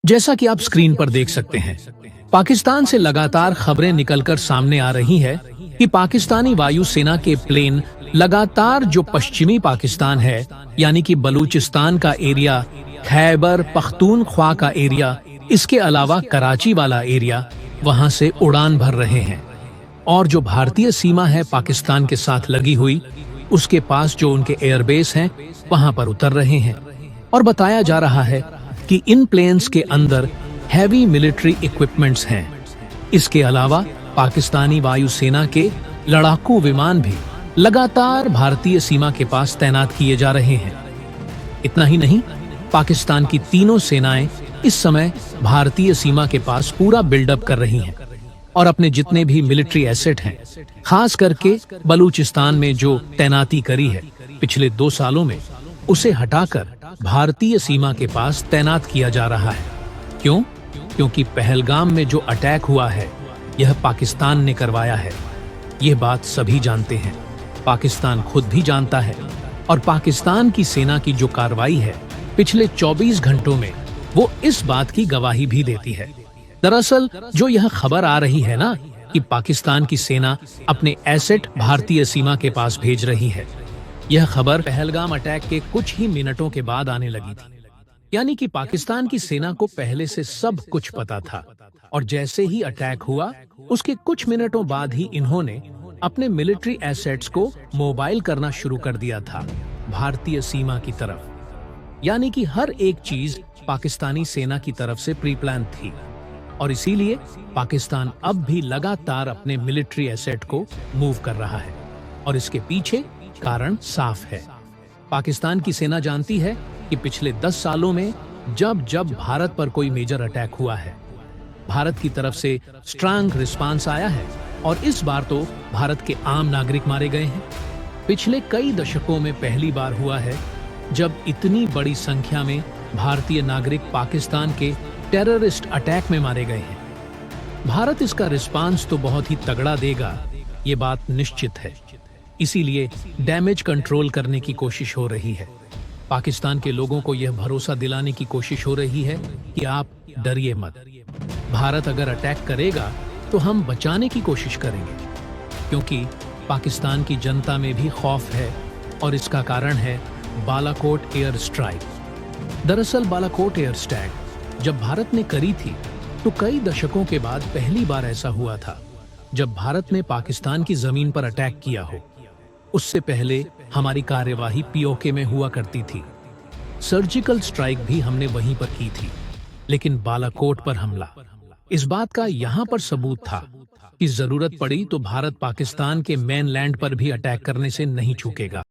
जैसा कि आप स्क्रीन पर देख सकते हैं, पाकिस्तान से लगातार खबरें निकलकर सामने आ रही है कि पाकिस्तानी वायुसेना के प्लेन लगातार जो पश्चिमी पाकिस्तान है, यानी कि बलूचिस्तान का एरिया, खैबर पख्तूनख्वा का एरिया, इसके अलावा कराची वाला एरिया, वहां से उड़ान भर रहे हैं। और जो भारतीय सीमा है पाकिस्तान के साथ लगी हुई, उसके पास जो उनके एयरबेस हैं, वहां पर उतर रहे हैं। और बताया जा रहा है कि इन प्लेन्स के अंदर हैवी मिलिट्री इक्विपमेंट्स हैं। इसके अलावा पाकिस्तानी वायुसेना के लड़ाकू विमान भी लगातार भारतीय सीमा के पास तैनात किए जा रहे हैं। इतना ही नहीं, पाकिस्तान की तीनों सेनाएं इस समय भारतीय सीमा के पास पूरा बिल्डअप कर रही हैं और अपने जितने भी मिलिट्री एसेट हैं, खास करके बलूचिस्तान में जो तैनाती करी है पिछले 2 सालों में, उसे हटाकर भारतीय सीमा के पास तैनात किया जा रहा है। क्यों? क्योंकि पहलगाम में जो अटैक हुआ है, यह पाकिस्तान ने करवाया है। यह बात सभी जानते हैं, पाकिस्तान खुद भी जानता है। और पाकिस्तान की सेना की जो कार्रवाई है पिछले 24 घंटों में, वो इस बात की गवाही भी देती है। दरअसल जो यह खबर आ रही है ना कि पाकिस्तान की सेना अपने एसेट भारतीय सीमा के पास भेज रही है, यह खबर पहलगाम अटैक के कुछ ही मिनटों के बाद आने लगी थी। यानी कि पाकिस्तान की सेना को पहले से सब कुछ पता था और जैसे ही अटैक हुआ, उसके कुछ मिनटों बाद ही इन्होंने अपने मिलिट्री एसेट्स को मोबाइल करना शुरू कर दिया था भारतीय सीमा की तरफ। यानी कि हर एक चीज पाकिस्तानी सेना की तरफ से प्री प्लान थी और इसीलिए पाकिस्तान अब भी लगातार अपने मिलिट्री एसेट को मूव कर रहा है। और इसके पीछे कारण साफ है। पाकिस्तान की सेना जानती है कि पिछले 10 सालों में जब जब भारत पर कोई मेजर अटैक हुआ है, भारत की तरफ से स्ट्रांग रिस्पांस आया है और इस बार तो भारत के आम नागरिक मारे गए हैं। पिछले कई दशकों में पहली बार हुआ है जब इतनी बड़ी संख्या में भारतीय नागरिक पाकिस्तान के टेररिस्ट अटैक में मारे गए हैं। भारत इसका रिस्पांस तो बहुत ही तगड़ा देगा, ये बात निश्चित है। इसीलिए डैमेज कंट्रोल करने की कोशिश हो रही है। पाकिस्तान के लोगों को यह भरोसा दिलाने की कोशिश हो रही है कि आप डरिए मत। भारत अगर अटैक करेगा तो हम बचाने की कोशिश करेंगे, क्योंकि पाकिस्तान की जनता में भी खौफ है और इसका कारण है बालाकोट एयर स्ट्राइक। दरअसल बालाकोट एयर स्ट्राइक जब भारत ने करी थी तो कई दशकों के बाद पहली बार ऐसा हुआ था जब भारत ने पाकिस्तान की जमीन पर अटैक किया हो। उससे पहले हमारी कार्यवाही पीओके में हुआ करती थी। सर्जिकल स्ट्राइक भी हमने वहीं पर की थी, लेकिन बालाकोट पर हमला, इस बात का यहाँ पर सबूत था कि जरूरत पड़ी तो भारत पाकिस्तान के मेनलैंड पर भी अटैक करने से नहीं चूकेगा।